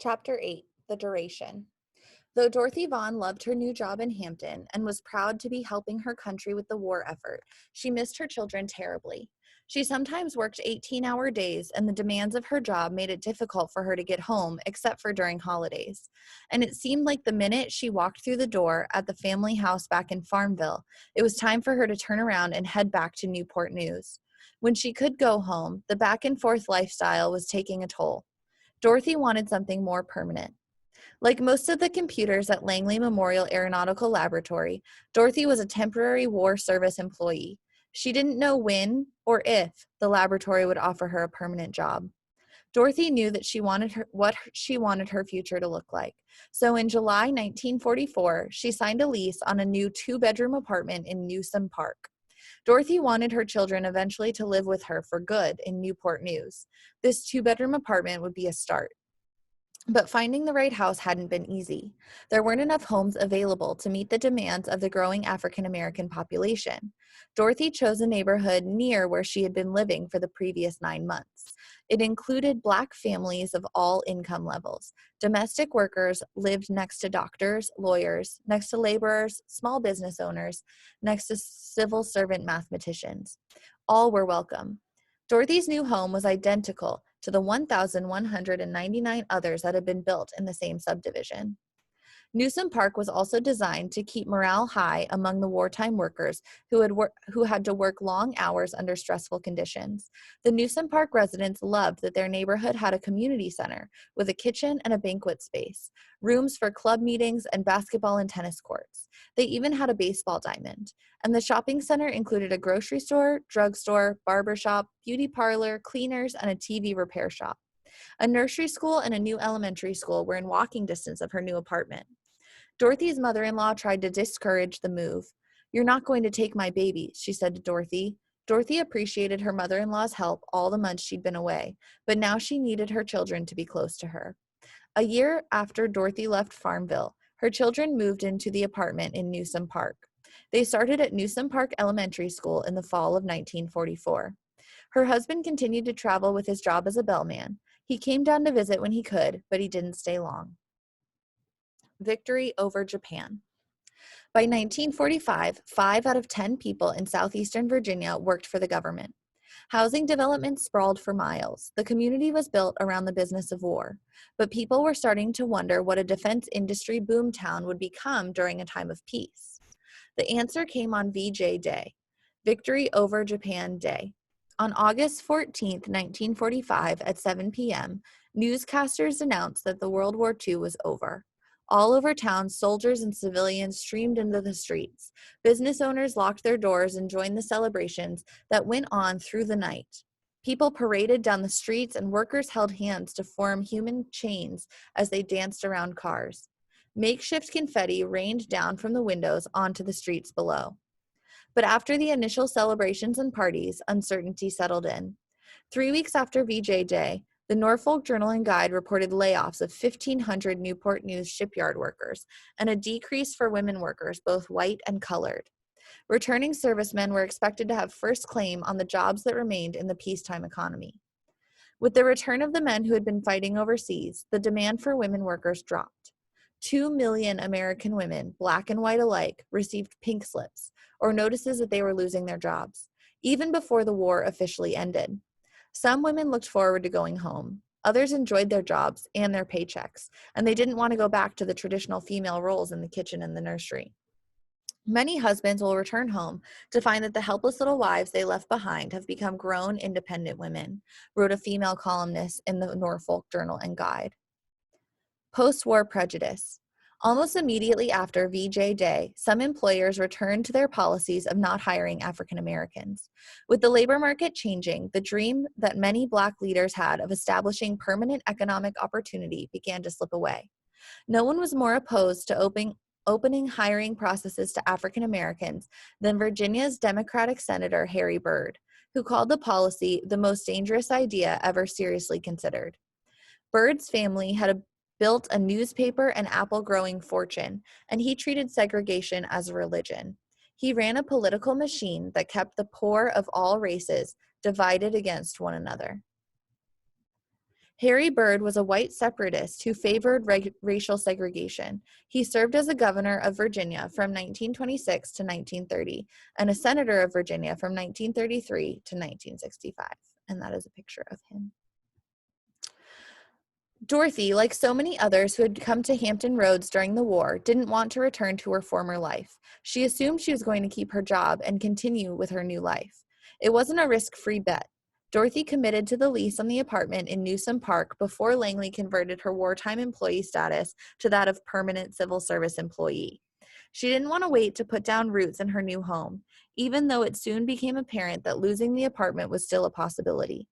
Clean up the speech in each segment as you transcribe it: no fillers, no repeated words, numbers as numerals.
Chapter 8, The Duration. Though Dorothy Vaughan loved her new job in Hampton and was proud to be helping her country with the war effort, she missed her children terribly. She sometimes worked 18-hour days, and the demands of her job made it difficult for her to get home, except for during holidays. And it seemed like the minute she walked through the door at the family house back in Farmville, it was time for her to turn around and head back to Newport News. When she could go home, the back-and-forth lifestyle was taking a toll. Dorothy wanted something more permanent. Like most of the computers at Langley Memorial Aeronautical Laboratory, Dorothy was a temporary war service employee. She didn't know when or if the laboratory would offer her a permanent job. Dorothy knew that what she wanted her future to look like. So in July 1944, she signed a lease on a new 2-bedroom apartment in Newsom Park. Dorothy wanted her children eventually to live with her for good in Newport News. This 2-bedroom apartment would be a start. But finding the right house hadn't been easy. There weren't enough homes available to meet the demands of the growing African American population. Dorothy chose a neighborhood near where she had been living for the previous 9 months. It included Black families of all income levels. Domestic workers lived next to doctors, lawyers, next to laborers, small business owners, next to civil servant mathematicians. All were welcome. Dorothy's new home was identical to the 1,199 others that had been built in the same subdivision. Newsom Park was also designed to keep morale high among the wartime workers who had to work long hours under stressful conditions. The Newsom Park residents loved that their neighborhood had a community center with a kitchen and a banquet space, rooms for club meetings, and basketball and tennis courts. They even had a baseball diamond. And the shopping center included a grocery store, drugstore, barber shop, beauty parlor, cleaners, and a TV repair shop. A nursery school and a new elementary school were in walking distance of her new apartment. Dorothy's mother-in-law tried to discourage the move. "You're not going to take my baby," she said to Dorothy. Dorothy appreciated her mother-in-law's help all the months she'd been away, but now she needed her children to be close to her. A year after Dorothy left Farmville, her children moved into the apartment in Newsom Park. They started at Newsom Park Elementary School in the fall of 1944. Her husband continued to travel with his job as a bellman. He came down to visit when he could, but he didn't stay long. Victory over Japan. By 1945, 5 out of 10 people in southeastern Virginia worked for the government. Housing development sprawled for miles. The community was built around the business of war, but people were starting to wonder what a defense industry boomtown would become during a time of peace. The answer came on VJ Day, Victory over Japan Day. On August 14, 1945, at 7 p.m., newscasters announced that the World War II was over. All over town, soldiers and civilians streamed into the streets. Business owners locked their doors and joined the celebrations that went on through the night. People paraded down the streets, and workers held hands to form human chains as they danced around cars. Makeshift confetti rained down from the windows onto the streets below. But after the initial celebrations and parties, uncertainty settled in. 3 weeks after VJ Day, the Norfolk Journal and Guide reported layoffs of 1,500 Newport News shipyard workers and a decrease for women workers, both white and colored. Returning servicemen were expected to have first claim on the jobs that remained in the peacetime economy. With the return of the men who had been fighting overseas, the demand for women workers dropped. 2 million American women, black and white alike, received pink slips, or notices that they were losing their jobs, even before the war officially ended. Some women looked forward to going home. Others enjoyed their jobs and their paychecks, and they didn't want to go back to the traditional female roles in the kitchen and the nursery. Many husbands will return home to find that the helpless little wives they left behind have become grown, independent women, wrote a female columnist in the Norfolk Journal and Guide. Post-war prejudice. Almost immediately after VJ Day, some employers returned to their policies of not hiring African Americans. With the labor market changing, the dream that many Black leaders had of establishing permanent economic opportunity began to slip away. No one was more opposed to opening hiring processes to African Americans than Virginia's Democratic Senator Harry Byrd, who called the policy the most dangerous idea ever seriously considered. Byrd's family had built a newspaper and apple-growing fortune, and he treated segregation as a religion. He ran a political machine that kept the poor of all races divided against one another. Harry Byrd was a white separatist who favored racial segregation. He served as a governor of Virginia from 1926 to 1930 and a senator of Virginia from 1933 to 1965. And that is a picture of him. Dorothy, like so many others who had come to Hampton Roads during the war, didn't want to return to her former life. She assumed she was going to keep her job and continue with her new life. It wasn't a risk-free bet. Dorothy committed to the lease on the apartment in Newsom Park before Langley converted her wartime employee status to that of permanent civil service employee. She didn't want to wait to put down roots in her new home, even though it soon became apparent that losing the apartment was still a possibility.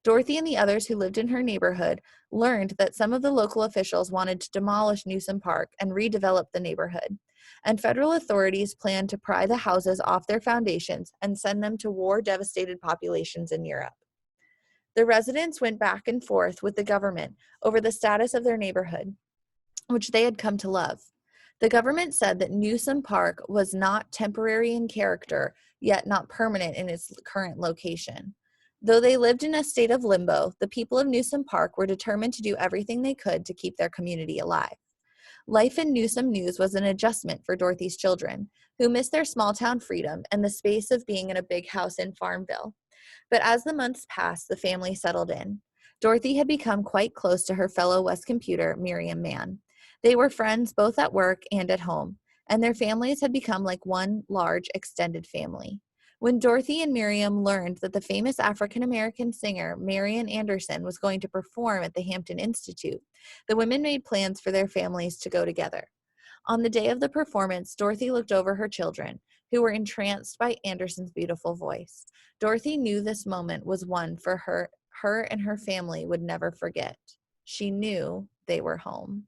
Dorothy and the others who lived in her neighborhood learned that some of the local officials wanted to demolish Newsom Park and redevelop the neighborhood, and federal authorities planned to pry the houses off their foundations and send them to war-devastated populations in Europe. The residents went back and forth with the government over the status of their neighborhood, which they had come to love. The government said that Newsom Park was not temporary in character, yet not permanent in its current location. Though they lived in a state of limbo, the people of Newsom Park were determined to do everything they could to keep their community alive. Life in Newsom News was an adjustment for Dorothy's children, who missed their small-town freedom and the space of being in a big house in Farmville. But as the months passed, the family settled in. Dorothy had become quite close to her fellow West Computer, Miriam Mann. They were friends both at work and at home, and their families had become like one large, extended family. When Dorothy and Miriam learned that the famous African-American singer Marian Anderson was going to perform at the Hampton Institute, the women made plans for their families to go together. On the day of the performance, Dorothy looked over her children, who were entranced by Anderson's beautiful voice. Dorothy knew this moment was one for her and her family would never forget. She knew they were home.